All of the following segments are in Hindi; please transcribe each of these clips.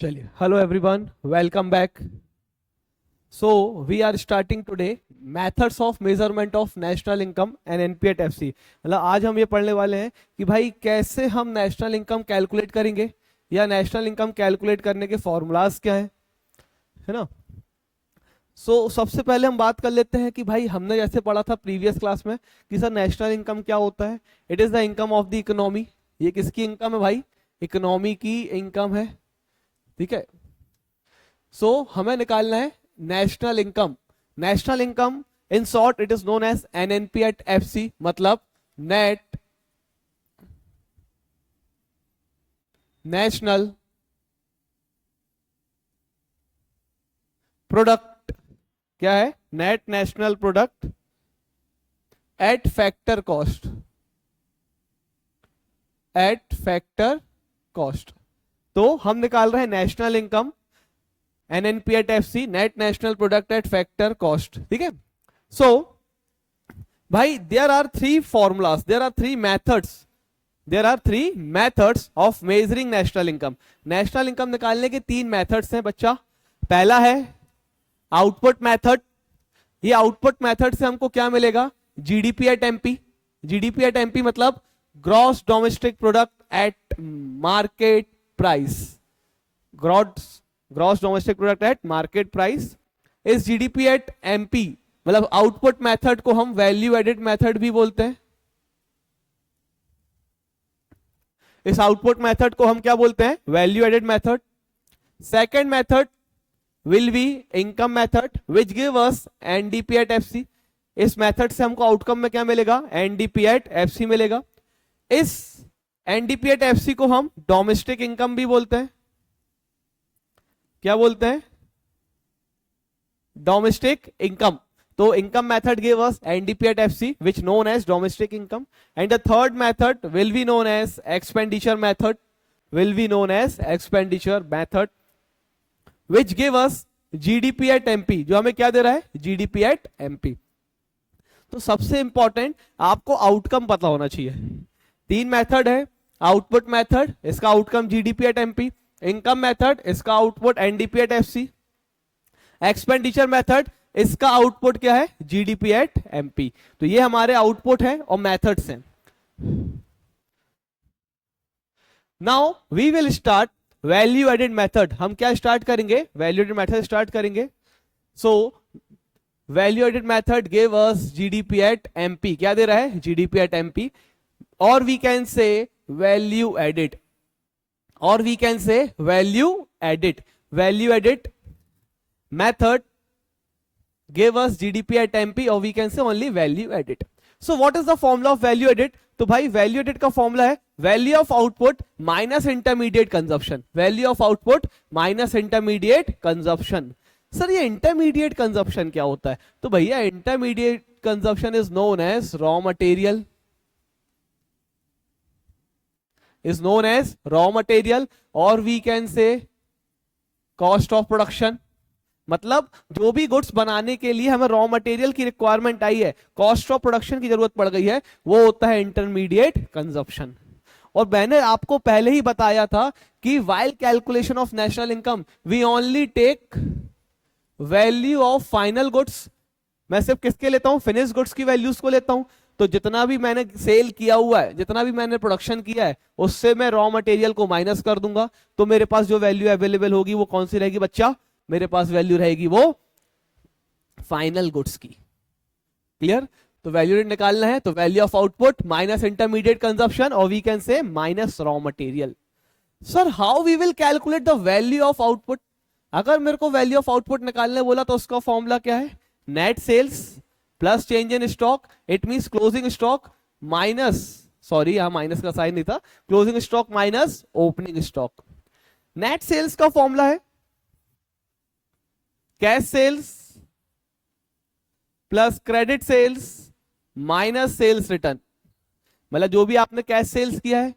चलिए, hello everyone, welcome back. So we are starting today methods of measurement of national income and NP at FC. मतलब आज हम ये पढ़ने वाले हैं कि भाई कैसे हम नेशनल इनकम कैलकुलेट करेंगे या नेशनल इनकम कैलकुलेट करने के फॉर्मूलाज क्या है ना। सबसे पहले हम बात कर लेते हैं कि भाई हमने जैसे पढ़ा था प्रीवियस क्लास में कि सर नेशनल इनकम क्या होता है। It is the income of the economy. ये किसकी इनकम है भाई? इकोनॉमी की इनकम है, ठीक है। हमें निकालना है national income. National income in short it is known as NNP at FC, मतलब नेट नेशनल प्रोडक्ट। क्या है? Net national product at factor cost. At factor cost. तो हम निकाल रहे हैं national income NNP at FC, net national product at factor cost, ठीक है। भाई there are three formulas, there are three methods of measuring national income. National income निकालने के तीन मेथड्स हैं बच्चा। पहला है आउटपुट मेथड। ये आउटपुट मेथड से हमको क्या मिलेगा? GDP at MP. GDP at MP मतलब gross domestic product at market price. Gross domestic product at market price is GDP at MP. मतलब आउटपुट मेथड को हम वैल्यू एडेड मेथड भी बोलते हैं। इस आउटपुट मेथड को हम क्या बोलते हैं? Value added method. Second method will be income method which give us NDP at FC. इस मेथड से हमको आउटकम में क्या मिलेगा? एनडीपी एट एफसी मिलेगा। इस एनडीपी एट एफसी को हम डोमेस्टिक इनकम भी बोलते हैं। क्या बोलते हैं? Domestic income. तो income method give us NDP at FC which known as domestic income. And the third method will be known as expenditure method. Will be known as expenditure method which give us GDP at MP. जो हमें क्या दे रहा है? GDP at MP. तो सबसे इंपॉर्टेंट आपको आउटकम पता होना चाहिए। तीन मेथड है। आउटपुट मेथड, इसका outcome GDP at MP. Income method, इसका output NDP at FC. Expenditure method, इसका आउटपुट क्या है? GDP at MP. तो ये हमारे आउटपुट है और मेथड्स हैं। Now we will start value added method. हम क्या स्टार्ट करेंगे? वैल्यू एडेड मेथड स्टार्ट करेंगे। Value added method give us GDP at MP. क्या दे रहा है? GDP at MP. और we can say value added, और we can say value added. Value added method give us GDP at MP और we can say only value added. So what is the formula of value added? तो भाई वैल्यू एडिट का फॉर्मूला है value of output minus intermediate consumption. Value of output minus intermediate consumption. Sir ये इंटरमीडिएट कंजप्शन क्या होता है? तो भैया intermediate consumption is known as raw material, is known as raw material or we can say cost of production। मतलब जो भी गुड्स बनाने के लिए हमें रॉ मटेरियल की रिक्वायरमेंट आई है, कॉस्ट ऑफ प्रोडक्शन की जरूरत पड़ गई है, वो होता है इंटरमीडिएट कंजप्शन। और मैंने आपको पहले ही बताया था कि while calculation of national income we only take value of final goods. मैं सिर्फ किसके लेता हूं? फिनिश गुड्स की वैल्यूज को लेता हूं। तो जितना भी मैंने सेल किया हुआ है, जितना भी मैंने प्रोडक्शन किया है, उससे मैं रॉ मटेरियल को माइनस कर दूंगा। तो मेरे पास जो वैल्यू अवेलेबल होगी वो कौन सी रहेगी बच्चा? मेरे पास वैल्यू रहेगी वो फाइनल गुड्स की। क्लियर? तो वैल्यू निकालना है तो value of output minus intermediate consumption और we can say minus raw material. Sir how we will calculate the value of output? अगर मेरे को वैल्यू ऑफ आउटपुट निकालने बोला तो उसका फॉर्मूला क्या है? Net sales plus change in stock. It means closing stock minus, sorry यहां माइनस का साइन नहीं था, closing stock minus opening stock. Net sales का फॉर्मूला है cash sales plus credit sales minus sales return. मतलब जो भी आपने कैश सेल्स किया है,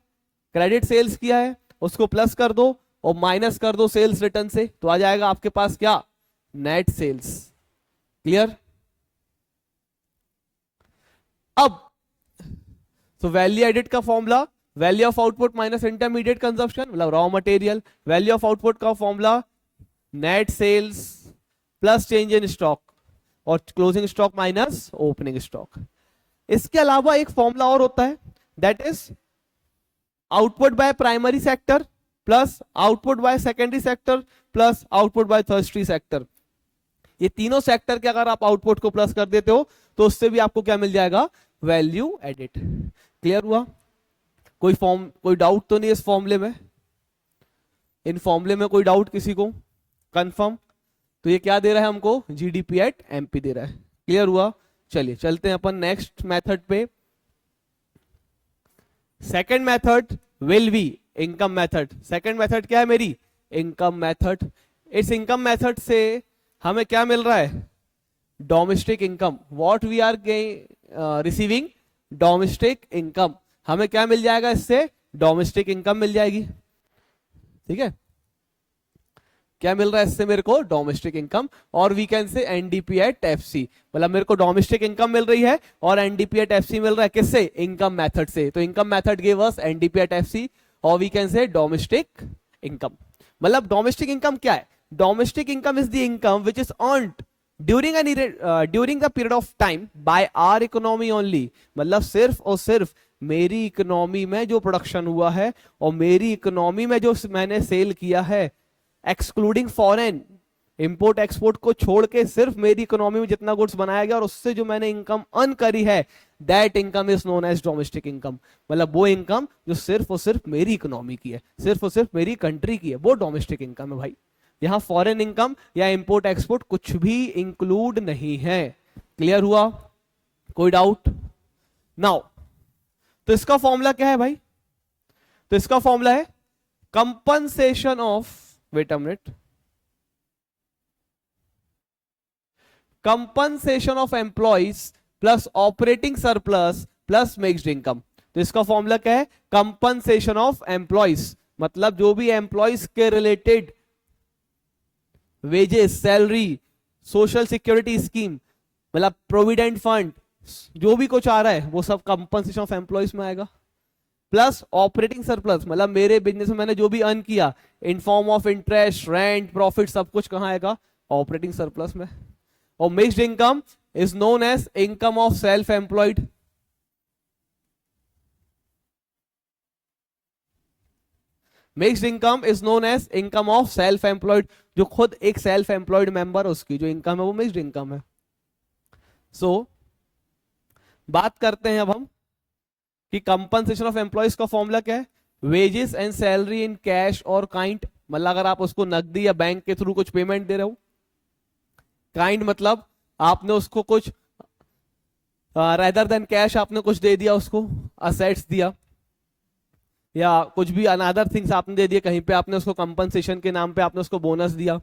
क्रेडिट सेल्स किया है, उसको प्लस कर दो और माइनस कर दो सेल्स रिटर्न से, तो आ जाएगा आपके पास क्या? Net sales. क्लियर? अब तो वैल्यू एडिट का formula value of output minus intermediate consumption मतलब raw material. Value of output का formula net sales plus change in stock और closing stock minus opening stock. इसके अलावा एक फॉर्मूला और होता है, that is output by primary sector plus output by secondary sector plus output by tertiary sector. ये तीनों सेक्टर के अगर आप आउटपुट को प्लस कर देते हो तो उससे भी आपको क्या मिल जाएगा, वैल्यू एडिट। क्लियर हुआ? कोई डाउट तो नहीं इस फॉर्मूले में? इन फॉर्मूले में कोई डाउट किसी को? कंफर्म? तो ये क्या दे रहा है हमको, जीडीपी एट एमपी दे रहा है। क्लियर हुआ? चलिए चलते हैं अपन नेक्स्ट मेथड पे। Second method will be income method. Second method क्या है मेरी, इनकम मेथड। इस इनकम मेथड से हमें क्या मिल रहा है, domestic income. What we are receiving, domestic income. हमें क्या मिल जाएगा इससे, डोमेस्टिक इनकम मिल जाएगी। ठीक है, क्या मिल रहा है इससे मेरे को, डोमेस्टिक इनकम। और we can say NDP at FC, मतलब मेरे को डोमेस्टिक इनकम मिल रही है और एनडीपी एट एफसी मिल रहा है किससे, इनकम मेथड से। तो income method give us NDP at FC और we can say domestic income. मतलब डोमेस्टिक इनकम क्या है, domestic income is the income which is earned during the period of time by our economy only. मतलब सिर्फ और सिर्फ मेरी इकोनॉमी में जो प्रोडक्शन हुआ है और मेरी इकोनॉमी में जो मैंने सेल किया है, एक्सक्लूडिंग फॉरेन, इंपोर्ट एक्सपोर्ट को छोड़ के सिर्फ मेरी इकोनॉमी में जितना गुड्स बनाया गया और उससे जो मैंने इनकम अर्न करी है, that income is known as domestic income. मतलब वो इनकम जो सिर्फ और सिर्फ मेरी इकोनॉमी की है, सिर्फ और सिर्फ मेरी कंट्री की है, वो डोमेस्टिक इनकम है भाई। यहां फॉरेन इनकम या इंपोर्ट एक्सपोर्ट कुछ भी इंक्लूड नहीं है। क्लियर हुआ? कोई डाउट? नाउ तो इसका फॉर्मूला क्या है भाई, तो इसका फॉर्मूला है compensation of, wait a minute, compensation of employees plus operating surplus plus mixed income. तो इसका फॉर्मूला क्या है, कंपनसेशन ऑफ एम्प्लॉइज, मतलब जो भी एम्प्लॉइज के related wages, salary, social security scheme, मतलब प्रोविडेंट फंड, जो भी कुछ आ रहा है वो सब कंपनसेशन ऑफ एम्प्लॉइज में आएगा। प्लस ऑपरेटिंग सरप्लस, मतलब मेरे बिजनेस में मैंने जो भी अर्न किया in form of interest, rent, profit, सब कुछ कहां आएगा, ऑपरेटिंग सरप्लस में। और mixed income is known as income of self employed. Mixed income is known as income of self employed, जो खुद एक सेल्फ एम्प्लॉयड मेंबर, उसकी जो इनकम है वो मिक्स्ड इनकम है। सो बात करते हैं अब हम कि कंपनसेशन ऑफ एम्प्लॉइज का फॉर्मूला क्या है, wages and salary in cash और काइंड। मतलब अगर आप उसको नकदी या बैंक के थ्रू कुछ पेमेंट दे रहे हो, काइंड मतलब आपने उसको कुछ रेदर देन कैश आपने कुछ दे दिया, उसको असेट्स दिया या कुछ भी अनदर थिंग्स आपने दे दिए, कहीं पे आपने उसको कंपनसेशन के नाम पे आपने उसको बोनस दिया,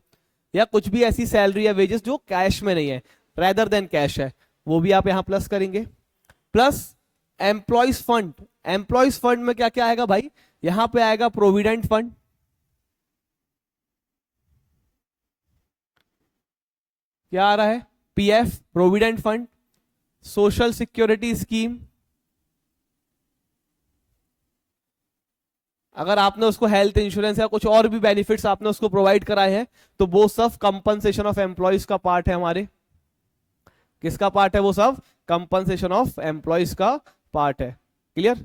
या कुछ भी ऐसी सैलरी या वेजेस जो कैश में नहीं है, रेदर देन कैश है, वो भी आप यहां प्लस करेंगे। Plus employees fund, employees fund में क्या क्या आएगा भाई, यहां पे आएगा प्रोविडेंट फंड, क्या आ रहा है, PF, provident fund, social security scheme, अगर आपने उसको हेल्थ इंश्योरेंस या कुछ और भी बेनिफिट्स आपने उसको प्रोवाइड कराए हैं, तो वो सब कंपनसेशन ऑफ एम्प्लॉइज का पार्ट है हमारे। किसका पार्ट है वो सब, कंपनसेशन ऑफ एम्प्लॉइज का पार्ट है। Clear?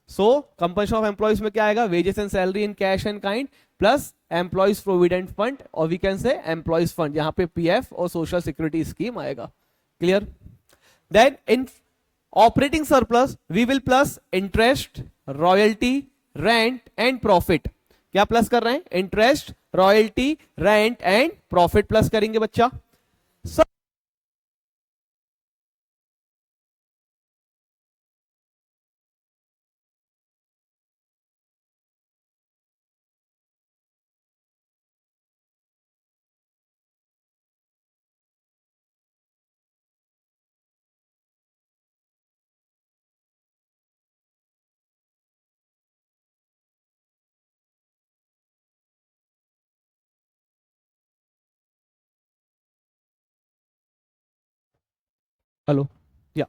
So compensation of employees में क्या आएगा, wages and salary in cash and kind plus employees provident fund, और we can say employees fund, यहां पे पीएफ और सोशल सिक्योरिटी स्कीम आएगा। Clear? Then in operating surplus we will plus interest, royalty, rent and profit. क्या प्लस कर रहे हैं, interest, royalty, rent and profit plus करेंगे बच्चा। हेलो, या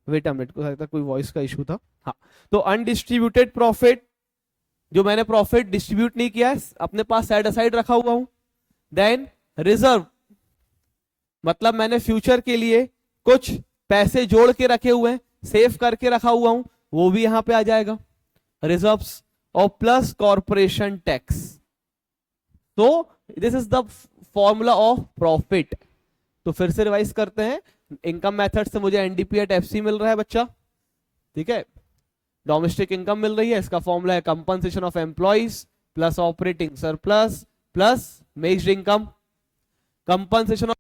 वेट अ मिनट, को लगता है कोई वॉइस का इशू था। हाँ, तो अनडिस्ट्रीब्यूटेड प्रॉफिट, जो मैंने प्रॉफिट डिस्ट्रीब्यूट नहीं किया है, अपने पास साइड असाइड रखा हुआ हूं। देन रिजर्व, मतलब मैंने फ्यूचर के लिए कुछ पैसे जोड़ के रखे हुए हैं, सेव करके रखा हुआ हूं, वो भी यहां पे आ जाएगा रिजर्व्स। और प्लस कॉर्पोरेशन टैक्स। तो this is the formula of profit. तो फिर से रिवाइज करते हैं। इनकम मेथड से मुझे एनडीपी एट एफसी मिल रहा है बच्चा, ठीक है। डोमेस्टिक इनकम मिल रही है, इसका फॉर्मूला है compensation of employees plus operating surplus plus mixed income. Compensation of,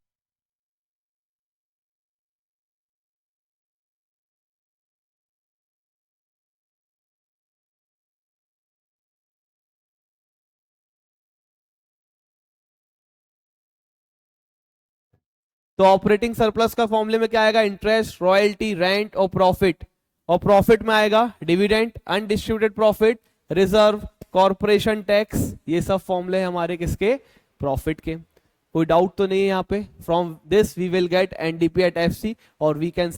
तो ऑपरेटिंग सरप्लस का फॉर्मूले में क्या आएगा, इंटरेस्ट, रॉयल्टी, रेंट और प्रॉफिट। और प्रॉफिट में आएगा dividend, undistributed profit, reserve, corporation tax. ये सब फॉर्मूले हमारे किसके, प्रॉफिट के। कोई डाउट तो नहीं है यहाँ पे। From this we will get NDP at FC और we can,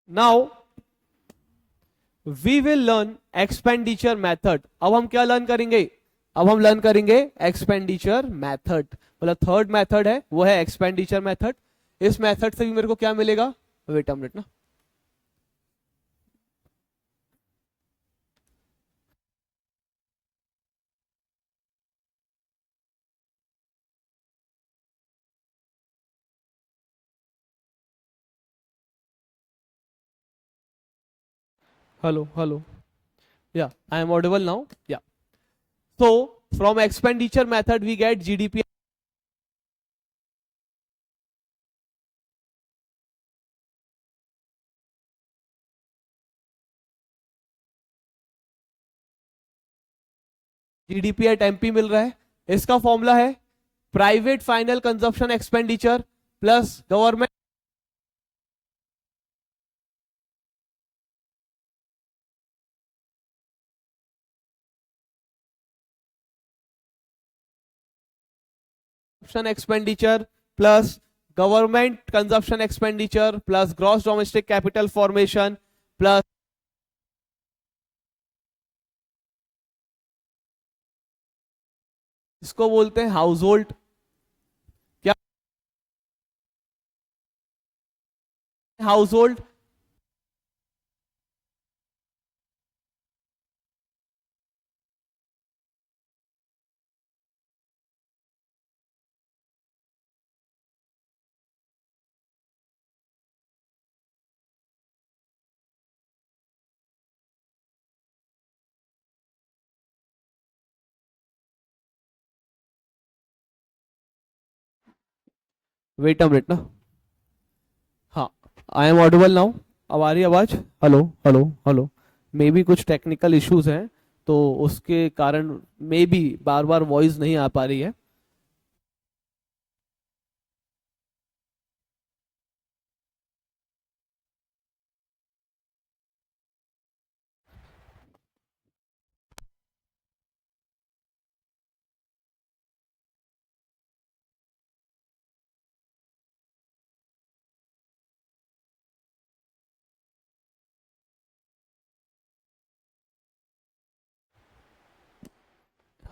now we will learn expenditure method. अब हम क्या लर्न करेंगे, अब हम लर्न करेंगे एक्सपेंडिचर मेथड। मतलब थर्ड मेथड है वो है एक्सपेंडिचर मेथड। इस मेथड से भी मेरे को क्या मिलेगा, वेट अ मिनट ना, hello hello, yeah I am audible now, yeah. So from expenditure method we get GDP, GDP at MP मिल रहा है। इसका फॉर्मूला है private final consumption expenditure plus government expenditure plus government consumption expenditure plus gross domestic capital formation plus, इसको बोलते हैं हाउस होल्ड। क्या household, wait a minute ना, हाँ, आई एम ऑडिबल नाउ। अब आ रही है आवाज, hello hello hello. May be कुछ टेक्निकल इश्यूज हैं, तो उसके कारण मे बी बार बार वॉइस नहीं आ पा रही है।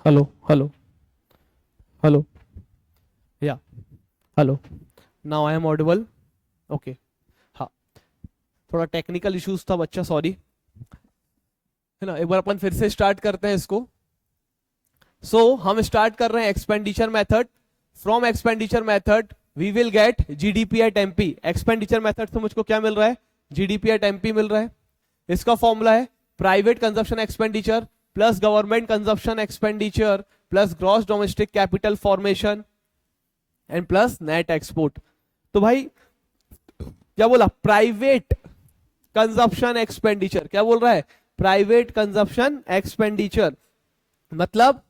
हेलो हेलो हेलो, या hello, now I am Audible, okay. हाँ, थोड़ा टेक्निकल इश्यूज था बच्चा, सॉरी, है ना। एक बार अपन फिर से स्टार्ट करते हैं इसको। हम स्टार्ट कर रहे हैं expenditure method. From expenditure method we will get GDP at MP. Expenditure method से मुझको क्या मिल रहा है, जीडीपी एट एमपी मिल रहा है। इसका फॉर्मूला है private consumption expenditure plus government consumption expenditure plus gross domestic capital formation and plus net export. तो भाई क्या बोला, प्राइवेट कंजप्शन एक्सपेंडिचर, क्या बोल रहा है, प्राइवेट कंजप्शन एक्सपेंडिचर, मतलब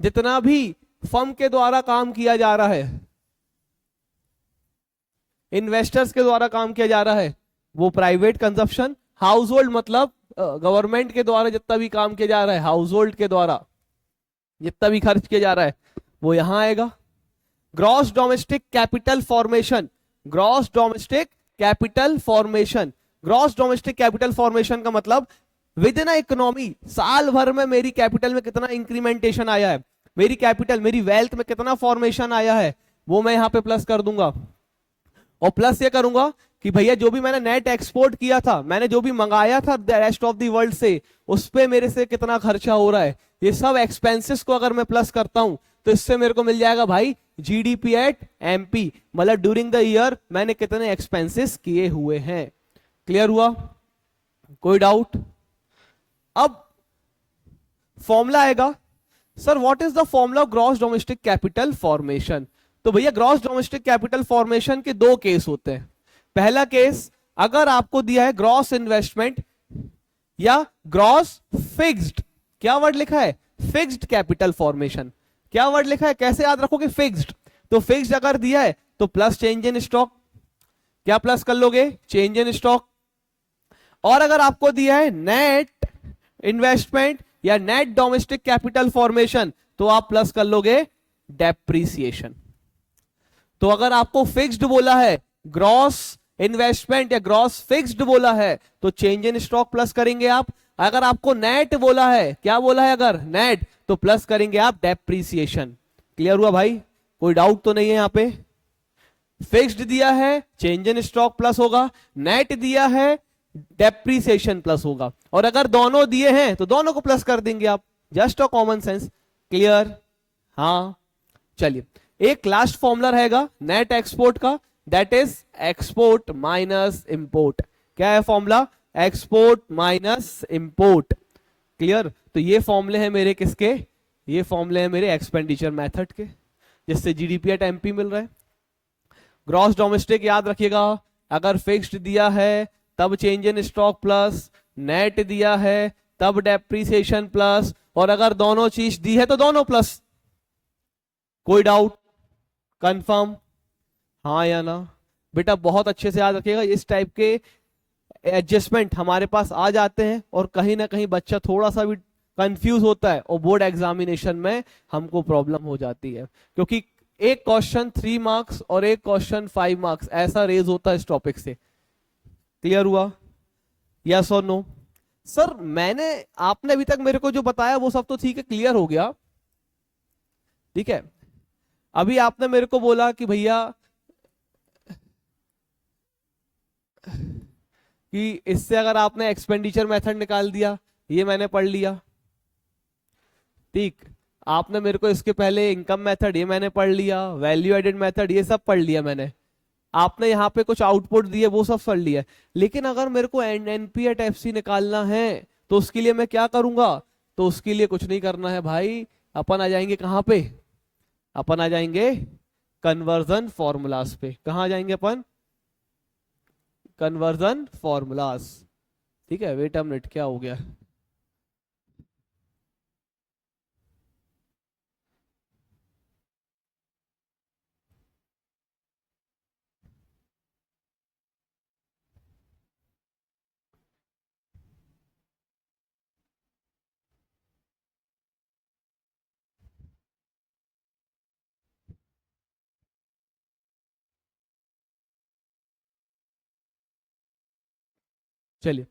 जितना भी फर्म के द्वारा काम किया जा रहा है, इन्वेस्टर्स के द्वारा काम किया जा रहा है वो प्राइवेट कंजप्शन, हाउस होल्ड मतलब गवर्नमेंट के द्वारा जितना भी काम किया जा रहा है, हाउस होल्ड के द्वारा जितना भी खर्च किया जा रहा है वो यहां आएगा। Gross domestic capital formation, gross domestic capital formation, gross domestic capital formation का मतलब विद इन इकोनॉमी साल भर में मेरी कैपिटल में कितना इंक्रीमेंटेशन आया है, मेरी कैपिटल मेरी वेल्थ में कितना फॉर्मेशन आया है, वो मैं यहां पे प्लस कर दूंगा। और प्लस ये करूंगा कि भैया जो भी मैंने नेट एक्सपोर्ट किया था, मैंने जो भी मंगाया था रेस्ट ऑफ द वर्ल्ड से, उस पे मेरे से कितना खर्चा हो रहा है, ये सब एक्सपेंसेस को अगर मैं प्लस करता हूं तो इससे मेरे को मिल जाएगा भाई जीडीपी एट एमपी, मतलब ड्यूरिंग द ईयर मैंने कितने एक्सपेंसेस किए हुए हैं। क्लियर हुआ? कोई डाउट? अब फॉर्मूला आएगा, sir what is the formula of gross domestic capital formation. तो भैया ग्रॉस डोमेस्टिक कैपिटल फॉर्मेशन के दो केस होते हैं। पहला केस, अगर आपको दिया है ग्रॉस इन्वेस्टमेंट या ग्रॉस फिक्स्ड, क्या वर्ड लिखा है? Fixed capital formation. क्या वर्ड लिखा है, कैसे याद रखोगे? फिक्स्ड। तो फिक्स्ड अगर दिया है तो प्लस चेंज इन स्टॉक, क्या प्लस कर लोगे? Change in stock. और अगर आपको दिया है नेट इन्वेस्टमेंट या नेट डोमेस्टिक कैपिटल फॉर्मेशन तो आप प्लस कर लोगे डेप्रीसिएशन। तो अगर आपको फिक्स्ड बोला है, ग्रॉस इन्वेस्टमेंट या ग्रॉस फिक्स्ड बोला है तो चेंज इन स्टॉक प्लस करेंगे आप। अगर आपको नेट बोला है, क्या बोला है अगर नेट, तो प्लस करेंगे आप डेप्रीसिएशन। क्लियर हुआ भाई? कोई डाउट तो नहीं है यहां पे? फिक्स्ड दिया है चेंज इन स्टॉक प्लस होगा, नेट दिया है डेप्रीसिएशन प्लस होगा, और अगर दोनों दिए हैं तो दोनों को प्लस कर देंगे आप। Just a common sense. Clear? हाँ चलिए, एक लास्ट फॉर्मूला रहेगा नेट एक्सपोर्ट का, that is export minus import. क्या है formula? Export minus import. Clear? तो ये फॉर्मूले हैं मेरे किसके? ये फॉर्मूले हैं मेरे एक्सपेंडिचर मेथड के, जिससे जीडीपी एट एमपी मिल रहा है। ग्रॉस डोमेस्टिक याद रखिएगा, अगर फिक्स्ड दिया है तब change in stock plus, net दिया है तब डेप्रीसिएशन प्लस, और अगर दोनों चीज दी है तो दोनों प्लस। कोई डाउट? कंफर्म? हाँ या ना? बेटा बहुत अच्छे से याद रखिएगा, इस टाइप के एडजस्टमेंट हमारे पास आ जाते हैं और कहीं ना कहीं बच्चा थोड़ा सा भी कंफ्यूज होता है और बोर्ड एग्जामिनेशन में हमको प्रॉब्लम हो जाती है, क्योंकि एक क्वेश्चन 3 मार्क्स और एक क्वेश्चन 5 मार्क्स ऐसा रेज होता है इस टॉपिक से। क्लियर हुआ? यस और नो? सर मैंने, आपने अभी तक मेरे को जो बताया वो सब तो ठीक है, क्लियर हो गया, ठीक है। अभी आपने मेरे को बोला कि भैया कि इससे अगर आपने एक्सपेंडिचर मेथड निकाल दिया, ये मैंने पढ़ लिया, ठीक। आपने मेरे को इसके पहले इनकम मेथड, ये मैंने पढ़ लिया, वैल्यू एडेड मेथड, ये सब पढ़ लिया मैंने। आपने यहाँ पे कुछ आउटपुट दिए, वो सब पढ़ लिया। लेकिन अगर मेरे को एनपी एट एफसी निकालना है तो उसके लिए मैं क्या करूंगा? तो उसके लिए कुछ नहीं करना है भाई, अपन आ जाएंगे कहाँ पे? अपन आ जाएंगे कन्वर्जन फॉर्मूलाज पे। कहाँ जाएंगे अपन? Conversion formulas. ठीक है, वेट अ मिनट, क्या हो गया? चलिए,